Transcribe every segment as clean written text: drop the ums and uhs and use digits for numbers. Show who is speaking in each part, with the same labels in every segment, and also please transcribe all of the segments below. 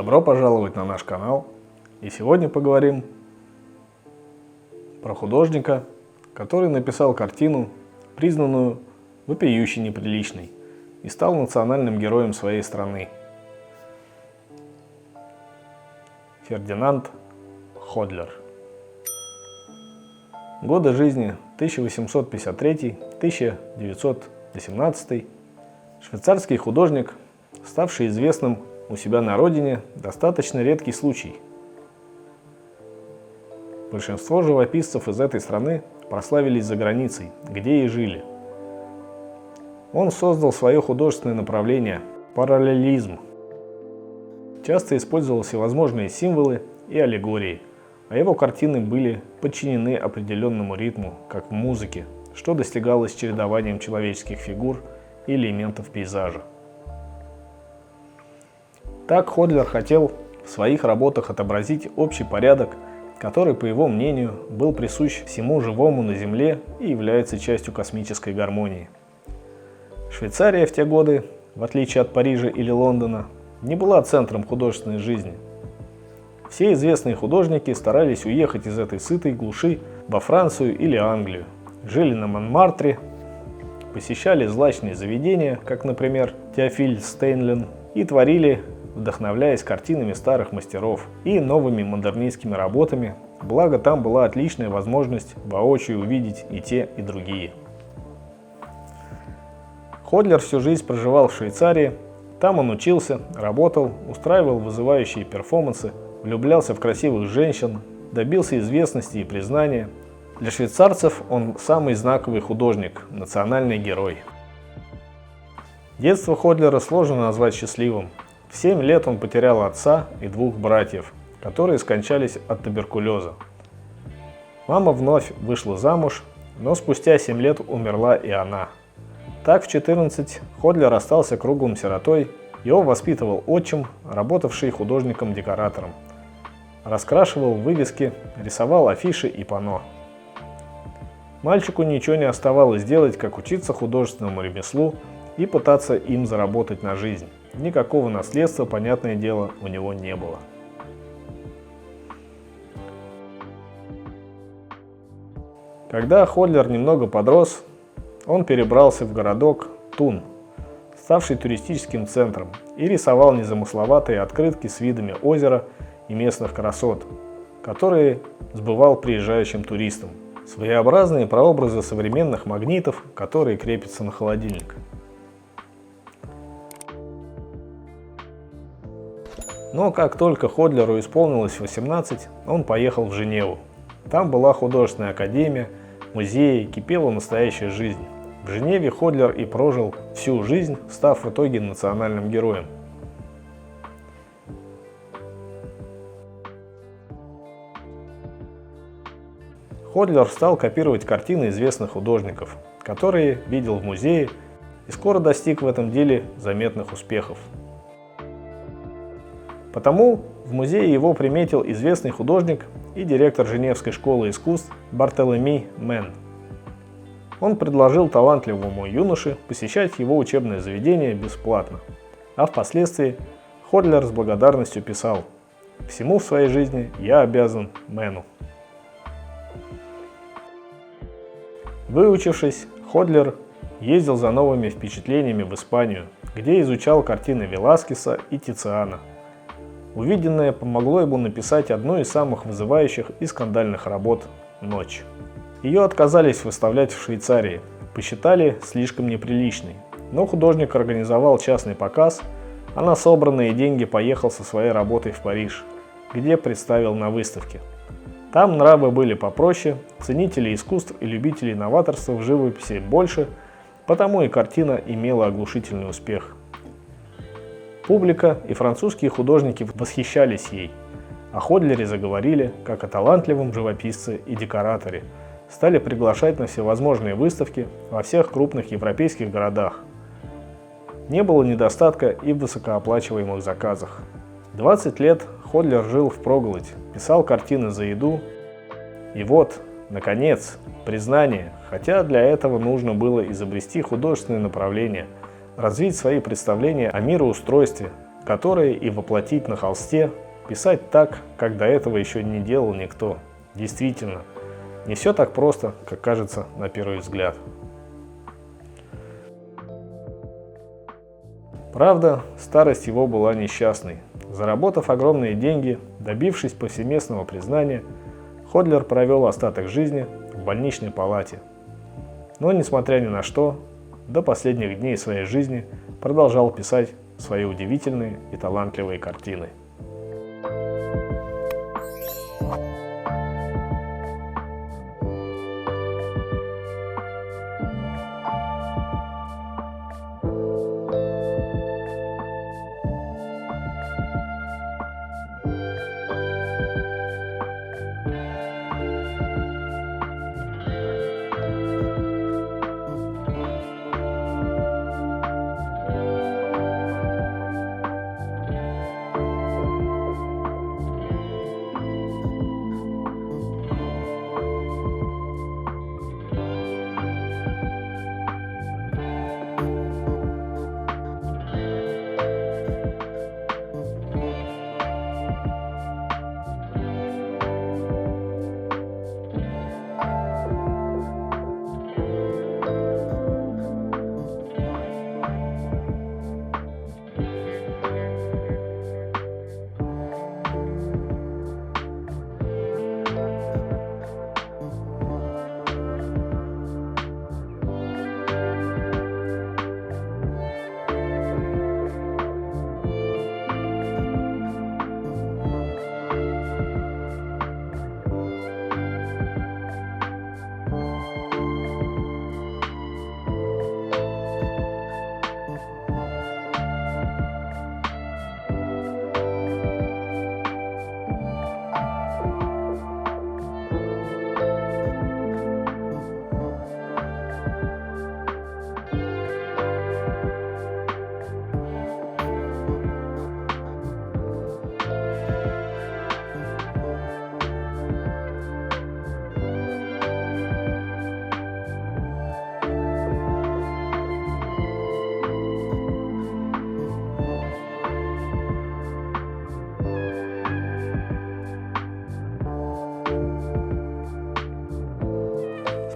Speaker 1: Добро пожаловать на наш канал. И сегодня поговорим про художника, который написал картину, признанную вопиюще неприличной, и стал национальным героем своей страны. Фердинанд Ходлер. Годы жизни 1853-1918. Швейцарский художник, ставший известным у себя на родине, достаточно редкий случай. Большинство живописцев из этой страны прославились за границей, где и жили. Он создал свое художественное направление – параллелизм. Часто использовал всевозможные символы и аллегории, а его картины были подчинены определенному ритму, как в музыке, что достигалось чередованием человеческих фигур и элементов пейзажа. Так Ходлер хотел в своих работах отобразить общий порядок, который, по его мнению, был присущ всему живому на Земле и является частью космической гармонии. Швейцария в те годы, в отличие от Парижа или Лондона, не была центром художественной жизни. Все известные художники старались уехать из этой сытой глуши во Францию или Англию, жили на Монмартре, посещали злачные заведения, как, например, Теофиль Стейнлен, и творили, вдохновляясь картинами старых мастеров и новыми модернистскими работами, благо там была отличная возможность воочию увидеть и те, и другие. Ходлер всю жизнь проживал в Швейцарии, там он учился, работал, устраивал вызывающие перформансы, влюблялся в красивых женщин, добился известности и признания. Для швейцарцев он самый знаковый художник, национальный герой. Детство Ходлера сложно назвать счастливым. В 7 лет он потерял отца и 2 братьев, которые скончались от туберкулеза. Мама вновь вышла замуж, но спустя 7 лет умерла и она. Так в 14 Ходлер остался круглым сиротой, его воспитывал отчим, работавший художником-декоратором. Раскрашивал вывески, рисовал афиши и панно. Мальчику ничего не оставалось делать, как учиться художественному ремеслу и пытаться им заработать на жизнь. Никакого наследства, понятное дело, у него не было. Когда Ходлер немного подрос, он перебрался в городок Тун, ставший туристическим центром, и рисовал незамысловатые открытки с видами озера и местных красот, которые сбывал приезжающим туристам. Своеобразные прообразы современных магнитов, которые крепятся на холодильник. Но как только Ходлеру исполнилось 18, он поехал в Женеву. Там была художественная академия, музеи, кипела настоящая жизнь. В Женеве Ходлер и прожил всю жизнь, став в итоге национальным героем. Ходлер стал копировать картины известных художников, которые видел в музее, и скоро достиг в этом деле заметных успехов. Потому в музее его приметил известный художник и директор Женевской школы искусств Бартолеми Мен. Он предложил талантливому юноше посещать его учебное заведение бесплатно, а впоследствии Ходлер с благодарностью писал: «Всему в своей жизни я обязан Мену». Выучившись, Ходлер ездил за новыми впечатлениями в Испанию, где изучал картины Веласкеса и Тициана. Увиденное помогло ему написать одну из самых вызывающих и скандальных работ «Ночь». Ее отказались выставлять в Швейцарии, посчитали слишком неприличной, но художник организовал частный показ, а на собранные деньги поехал со своей работой в Париж, где представил на выставке. Там нравы были попроще, ценителей искусств и любителей новаторства в живописи больше, потому и картина имела оглушительный успех. Публика и французские художники восхищались ей. О Ходлере заговорили как о талантливом живописце и декораторе, стали приглашать на всевозможные выставки во всех крупных европейских городах. Не было недостатка и в высокооплачиваемых заказах. 20 лет Ходлер жил впроголодь, писал картины за еду. И вот, наконец, признание, хотя для этого нужно было изобрести художественное направление, развить свои представления о мироустройстве, которые и воплотить на холсте, писать так, как до этого еще не делал никто. Действительно, не все так просто, как кажется на первый взгляд. Правда, старость его была несчастной. Заработав огромные деньги, добившись повсеместного признания, Ходлер провел остаток жизни в больничной палате. Но, несмотря ни на что, до последних дней своей жизни продолжал писать свои удивительные и талантливые картины.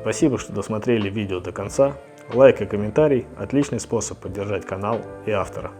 Speaker 1: Спасибо, что досмотрели видео до конца. Лайк и комментарий – отличный способ поддержать канал и автора.